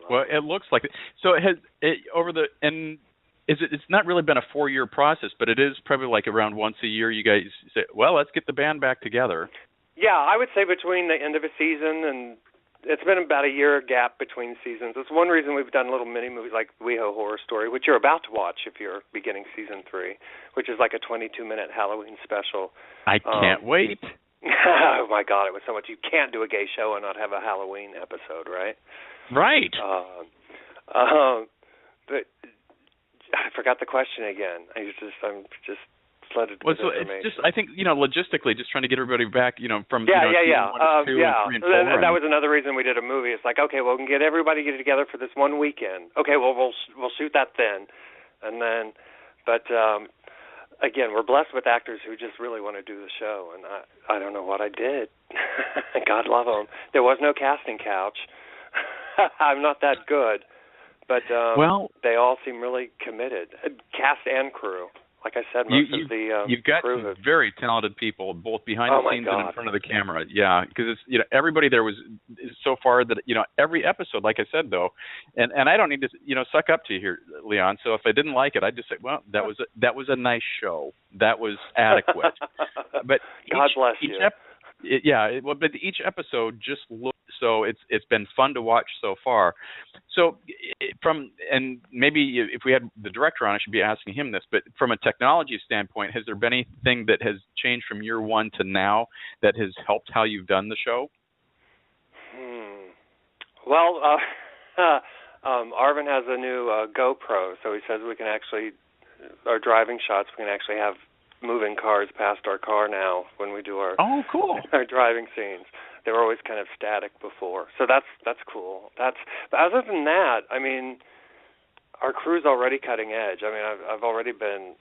Well, it looks like it. So it's not really been a 4-year process, but it is probably like around once a year you guys say, well, let's get the band back together. Yeah, I would say between the end of a season and it's been about a year gap between seasons. It's one reason we've done little mini movies like WeHo Horror Story, which you're about to watch if you're beginning season 3, which is like a 22-minute Halloween special. I can't wait. Oh my God, it was so much. You can't do a gay show and not have a Halloween episode, right? Right. But I forgot the question again. I'm just flooded Well, with so information. it's just, I think, logistically, just trying to get everybody back, from yeah. season 1 to 2 and 3 and 4. That was another reason we did a movie. It's like, okay, well, we can get everybody together for this one weekend. Okay, well, we'll shoot that then, and then, but again, we're blessed with actors who just really want to do the show, and I don't know what I did. God love them. There was no casting couch. I'm not that good, but they all seem really committed, cast and crew. Like I said, most of the you've got crew some very talented people, both behind the scenes and in front of the camera. Yeah, because it's everybody there was so far that every episode, like I said though, and I don't need to suck up to you here, Leon. So if I didn't like it, I'd just say, well, that was a nice show. That was adequate. But God bless you. But each episode just looked so it's been fun to watch so far. So and maybe if we had the director on, I should be asking him this, but from a technology standpoint, has there been anything that has changed from year one to now that has helped how you've done the show? Well, Arvin has a new GoPro, so he says we can actually, our driving shots, we can actually have moving cars past our car now when we do our our driving scenes. They were always kind of static before, so that's cool. But other than that, I mean, our crew's already cutting edge. I mean, I've already been,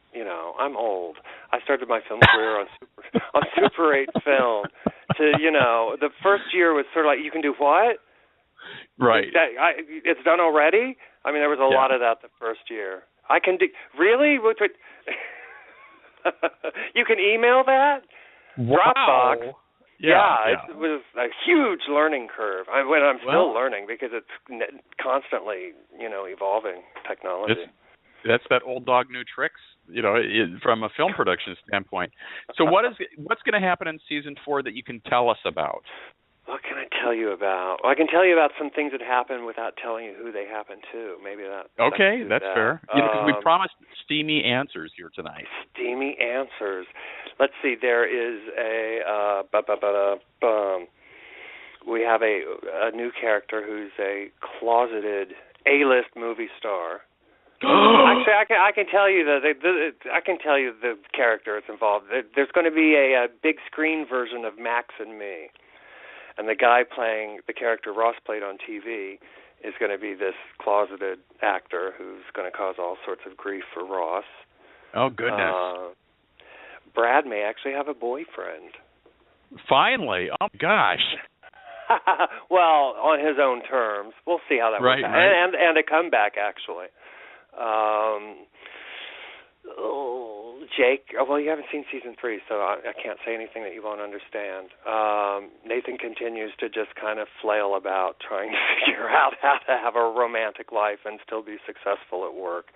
I'm old. I started my film career on Super 8 film. The first year was sort of like, you can do what? Right. It's done already. I mean, there was a lot of that the first year. I can do really. You can email that? Wow. Dropbox. Yeah, it was a huge learning curve. I'm still learning because it's constantly, evolving technology. That's that old dog, new tricks, from a film production standpoint. So what's going to happen in season 4 that you can tell us about? What can I tell you about? Well, I can tell you about some things that happen without telling you who they happen to. Maybe that. Okay, that's fair. Because we promised steamy answers here tonight. Steamy answers. Let's see. There is we have a new character who's a closeted A-list movie star. Actually, I can tell you I can tell you the character that's involved. There's going to be a big screen version of Max and Me. And the guy playing the character Ross played on TV is going to be this closeted actor who's going to cause all sorts of grief for Ross. Oh, goodness. Brad may actually have a boyfriend. Finally. Oh, my gosh. Well, on his own terms. We'll see how that works out. Right. And a comeback, actually. Jake, well, you haven't seen season 3, so I can't say anything that you won't understand. Nathan continues to just kind of flail about trying to figure out how to have a romantic life and still be successful at work.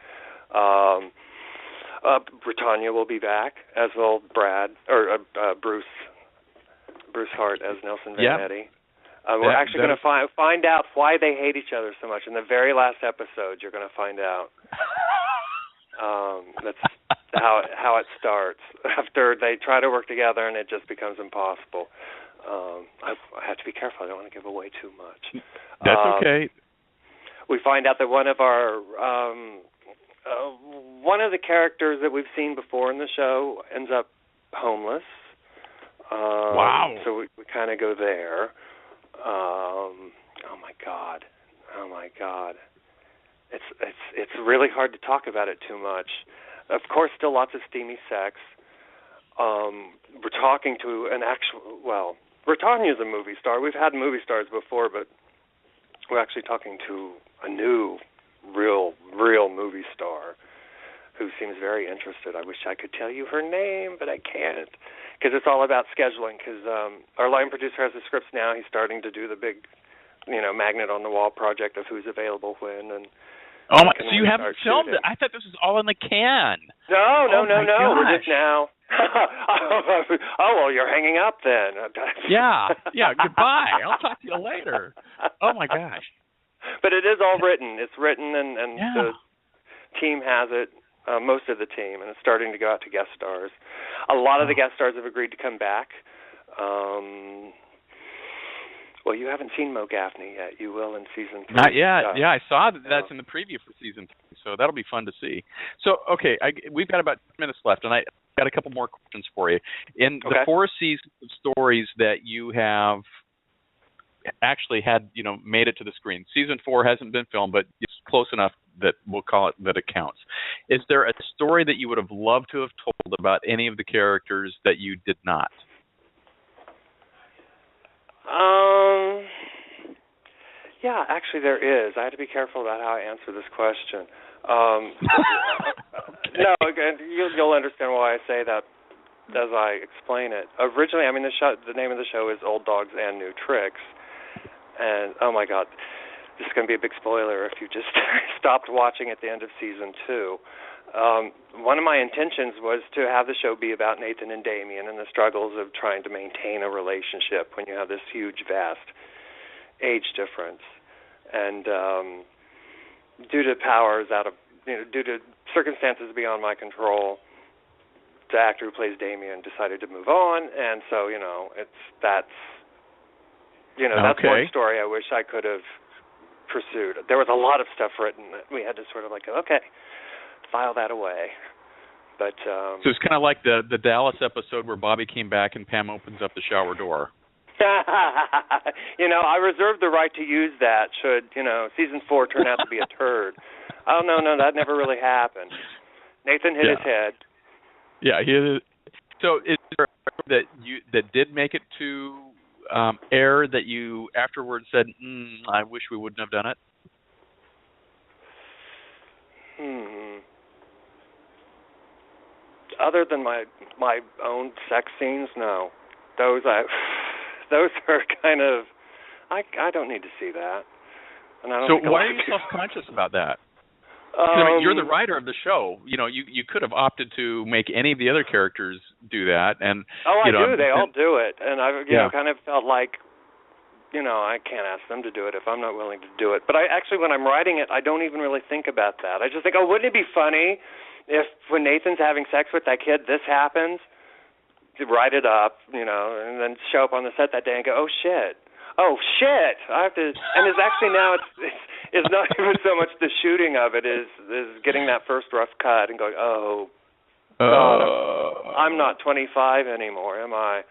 Britannia will be back, as will Bruce Hart as Nelson Vanetti. We're actually going to find out why they hate each other so much. In the very last episode, you're going to find out. That's how it starts. After they try to work together and it just becomes impossible. I have to be careful. I don't want to give away too much. That's okay. We find out that one of the characters that we've seen before in the show ends up homeless. Wow. So we kind of go there. Oh my God. It's really hard to talk about it too much. Of course, still lots of steamy sex. We're talking to Britannia's a movie star. We've had movie stars before, but we're actually talking to a new, real movie star who seems very interested. I wish I could tell you her name, but I can't because it's all about scheduling. Because our line producer has the scripts now. He's starting to do the big, magnet on the wall project of who's available when and. Oh my! So you haven't filmed it? I thought this was all in the can. No. Gosh. We're just now. Oh well, you're hanging up then. Yeah. Goodbye. I'll talk to you later. Oh my gosh! But it is all written. It's written, and the team has it. Most of the team, and it's starting to go out to guest stars. A lot of the guest stars have agreed to come back. Well, you haven't seen Mo Gaffney yet. You will in season 3. Not yet. Yeah, I saw that's in the preview for season 3, so that'll be fun to see. So, okay, we've got about 10 minutes left, and got a couple more questions for you. In the 4 seasons of stories that you have actually had, made it to the screen, season 4 hasn't been filmed, but it's close enough that we'll call it that it counts. Is there a story that you would have loved to have told about any of the characters that you did not? Yeah, actually there is. I have to be careful about how I answer this question. No, again, you'll understand why I say that as I explain it. Originally, the name of the show is Old Dogs and New Tricks, and oh my God, this is going to be a big spoiler if you just stopped watching at the end of season 2. One of my intentions was to have the show be about Nathan and Damien and the struggles of trying to maintain a relationship when you have this huge, vast age difference. And due to due to circumstances beyond my control, the actor who plays Damien decided to move on, and so that's one story I wish I could have pursued. There was a lot of stuff written that we had to sort of file that away. But so it's kind of like the Dallas episode where Bobby came back and Pam opens up the shower door. I reserved the right to use that should season 4 turn out to be a turd. Oh no, that never really happened. Nathan hit his head. Yeah, he hit it. So is there that did make it to air that you afterwards said, I wish we wouldn't have done it? Other than my own sex scenes, no. Those are kind of, I don't need to see that. And I don't so why are you self-conscious about that? You're the writer of the show. You could have opted to make any of the other characters do that. And I do. They all do it. And I kind of felt like, I can't ask them to do it if I'm not willing to do it. But when I'm writing it, I don't even really think about that. I just think, wouldn't it be funny if when Nathan's having sex with that kid, this happens? Write it up, and then show up on the set that day and go, oh shit, I have to. And it's actually now it's not even so much the shooting of it is getting that first rough cut and going, God, I'm not 25 anymore, am I?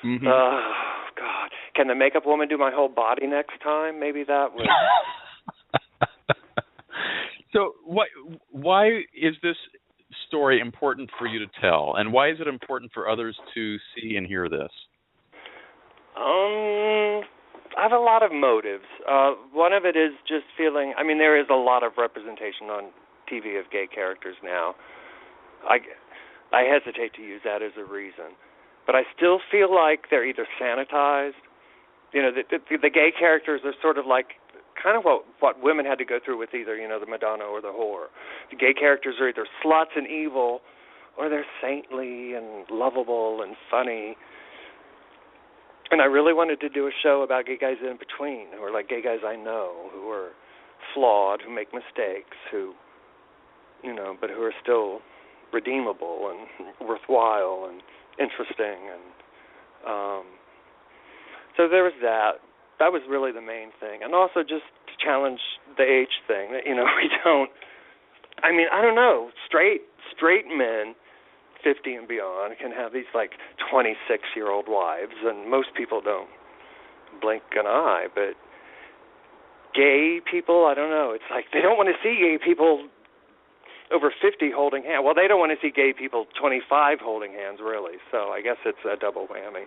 Mm-hmm. Oh God, can the makeup woman do my whole body next time? Maybe that would. So why is this story important for you to tell, and why is it important for others to see and hear this? I have a lot of motives. One of it is just feeling, there is a lot of representation on TV of gay characters now. I hesitate to use that as a reason, but I still feel like they're either sanitized, the gay characters are sort of like kind of what women had to go through with either, the Madonna or the whore. The gay characters are either sluts and evil, or they're saintly and lovable and funny. And I really wanted to do a show about gay guys in between, who are like gay guys I know, who are flawed, who make mistakes, who, but who are still redeemable and worthwhile and interesting. And so there was that. That was really the main thing. And also just to challenge the age thing. We don't, I don't know, straight men 50 and beyond can have these 26-year-old wives, and most people don't blink an eye. But gay people, I don't know. It's like they don't want to see gay people over 50 holding hands. Well, they don't want to see gay people 25 holding hands, really. So I guess it's a double whammy.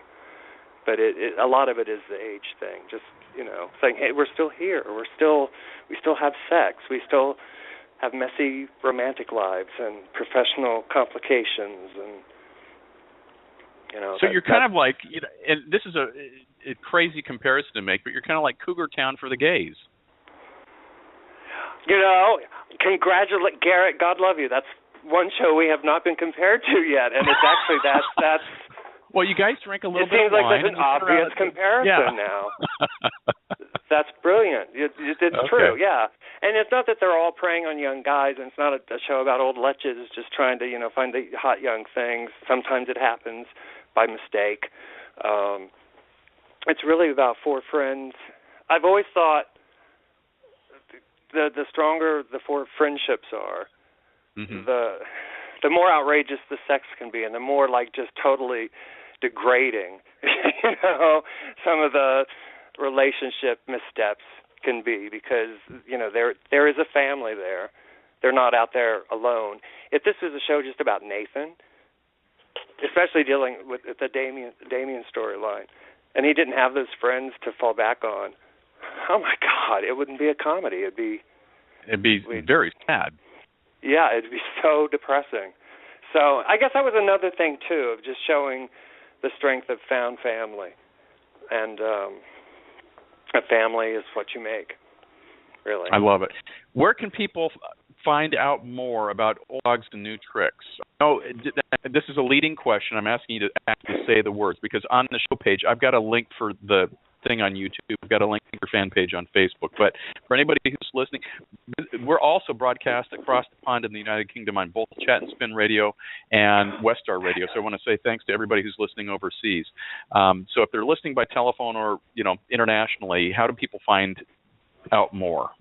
But a lot of it is the age thing. Just saying, hey, we're still here. We still have sex. We still have messy romantic lives and professional complications, and So you're kind of like, and this is a crazy comparison to make, but you're kind of like Cougar Town for the gays. Congratulate Garrett. God love you. That's one show we have not been compared to yet, and it's actually that's. Well, you guys drink a little bit of wine. It seems like there's an obvious comparison now. That's brilliant. It's true, yeah. And it's not that they're all preying on young guys, and it's not a show about old leches just trying to, find the hot young things. Sometimes it happens by mistake. It's really about 4 friends. I've always thought the stronger the 4 friendships are, the more outrageous the sex can be, and the more like just totally degrading, some of the relationship missteps can be, because there is a family there. They're not out there alone. If this was a show just about Nathan, especially dealing with the Damien storyline, and he didn't have those friends to fall back on, oh my God, it wouldn't be a comedy. It'd be very sad. Yeah, it'd be so depressing. So I guess that was another thing too, of just showing the strength of found family, and a family is what you make. Really, I love it. Where can people find out more about Old Dogs and New Tricks? Oh, this is a leading question. I'm asking you to say the words, because on the show page, I've got a link for the thing on YouTube. I've got a link to your fan page on Facebook. But for anybody who's listening, we're also broadcast across the pond in the United Kingdom on both Chat and Spin Radio and Westar Radio. So I want to say thanks to everybody who's listening overseas. So if they're listening by telephone or internationally, how do people find out more?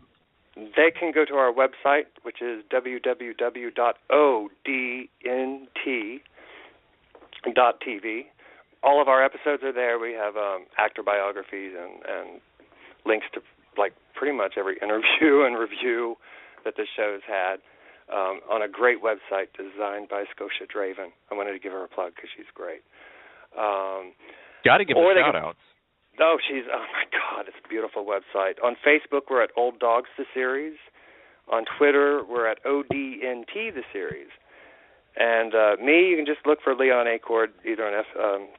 They can go to our website, which is www.odnt.tv. All of our episodes are there. We have actor biographies and links to like pretty much every interview and review that the show's had on a great website designed by Scotia Draven. I wanted to give her a plug because she's great. Got to give a shout-out. Oh my God, it's a beautiful website. On Facebook, we're at Old Dogs the Series. On Twitter, we're at ODNT the Series. And me, you can just look for Leon Acord either on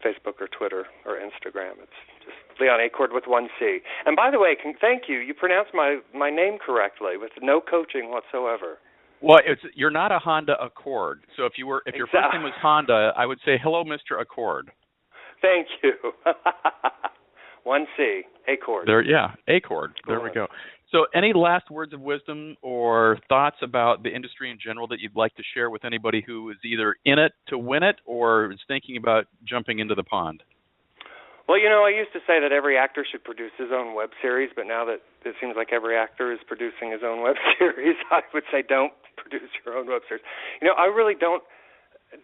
Facebook or Twitter or Instagram. It's just Leon Acord with one C. And by the way, thank you. You pronounced my name correctly with no coaching whatsoever. Well, you're not a Honda Accord. So if your first name was Honda, I would say hello, Mr. Accord. Thank you. 1C, Acord. Acord. There we go. So any last words of wisdom or thoughts about the industry in general that you'd like to share with anybody who is either in it to win it or is thinking about jumping into the pond? Well, I used to say that every actor should produce his own web series, but now that it seems like every actor is producing his own web series, I would say don't produce your own web series. I really don't.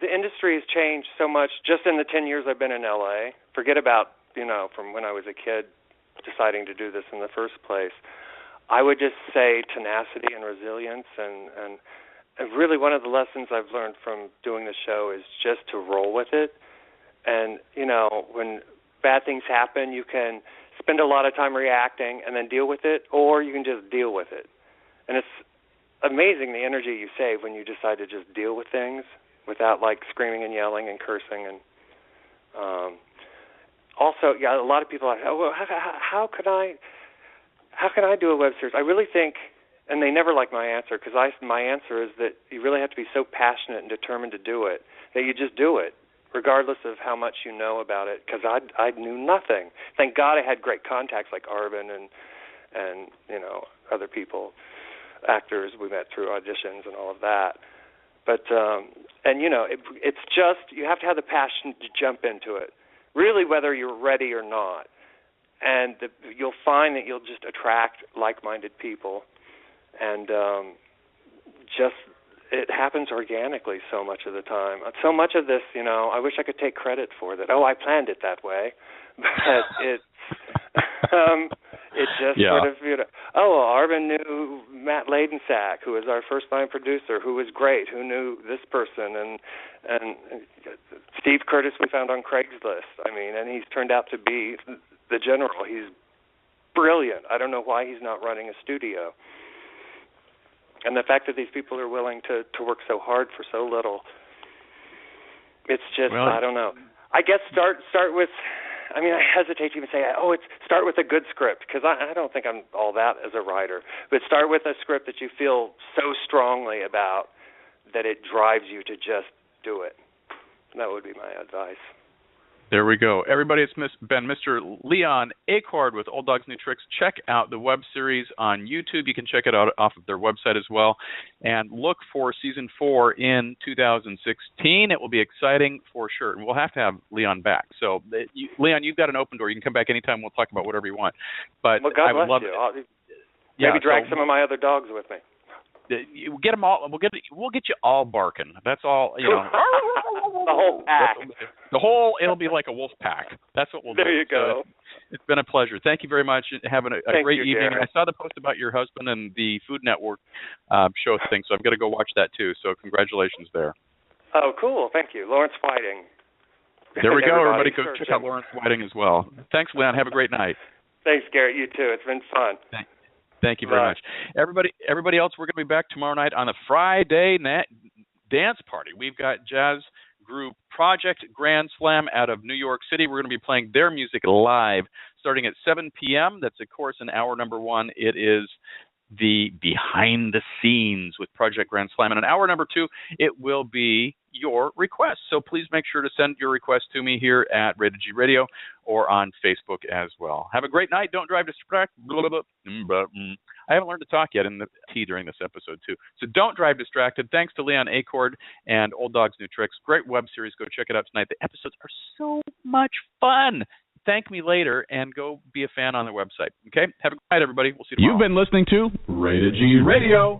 The industry has changed so much just in the 10 years I've been in L.A. Forget about from when I was a kid deciding to do this in the first place. I would just say tenacity and resilience, and really one of the lessons I've learned from doing the show is just to roll with it. And, when bad things happen, you can spend a lot of time reacting and then deal with it, or you can just deal with it. And it's amazing the energy you save when you decide to just deal with things without, screaming and yelling and cursing. And also, a lot of people are like, how can I do a web series? I really think, and they never like my answer, because my answer is that you really have to be so passionate and determined to do it that you just do it, regardless of how much you know about it, because I knew nothing. Thank God I had great contacts like Arvin and other people, actors we met through auditions and all of that. But, it's just, you have to have the passion to jump into it, really whether you're ready or not. And you'll find that you'll just attract like-minded people. And it happens organically so much of the time. So much of this, I wish I could take credit for that. Oh, I planned it that way. But it just sort of, Arvin knew Matt Ladensack, who was our first-line producer, who was great, who knew this person, and Steve Curtis we found on Craigslist. And he's turned out to be the general. He's brilliant. I don't know why he's not running a studio. And the fact that these people are willing to work so hard for so little, it's just, I don't know. I guess start with, I hesitate to even say, start with a good script, because I don't think I'm all that as a writer. But start with a script that you feel so strongly about that it drives you to just do it. That would be my advice. There we go. Everybody, it's been Mr. Leon Acord with Old Dogs New Tricks. Check out the web series on YouTube. You can check it out off of their website as well. And look for Season 4 in 2016. It will be exciting for sure. And we'll have to have Leon back. So, Leon, you've got an open door. You can come back anytime. We'll talk about whatever you want. But God I would bless love you. it. Maybe drag some of my other dogs with me. we'll get them all. We'll get you all barking. That's all. You know, the whole pack. It'll be like a wolf pack. That's what we'll do. There you go. So it's been a pleasure. Thank you very much. Having a great evening. Garrett. I saw the post about your husband and the Food Network show thing, so I've got to go watch that too. So congratulations there. Oh, cool. Thank you. Lawrence Whiting. There we go. Everybody go check out Lawrence Whiting as well. Thanks, Leon. Have a great night. Thanks, Garrett. You too. It's been fun. Thank you very much. Everybody else, we're going to be back tomorrow night on a Friday dance party. We've got jazz group Project Grand Slam out of New York City. We're going to be playing their music live starting at 7 p.m. That's, of course, in hour number 1. It is the behind the scenes with Project Grand Slam. And in hour number 2, it will be your requests. So please make sure to send your request to me here at Rated G Radio or on Facebook as well. Have a great night. Don't drive distracted. I haven't learned to talk yet in the T during this episode too. So don't drive distracted. Thanks to Leon Acord and Old Dog's New Tricks. Great web series. Go check it out tonight. The episodes are so much fun. Thank me later and go be a fan on their website. Okay? Have a good night, everybody. We'll see you tomorrow. You've been listening to Rated G Radio.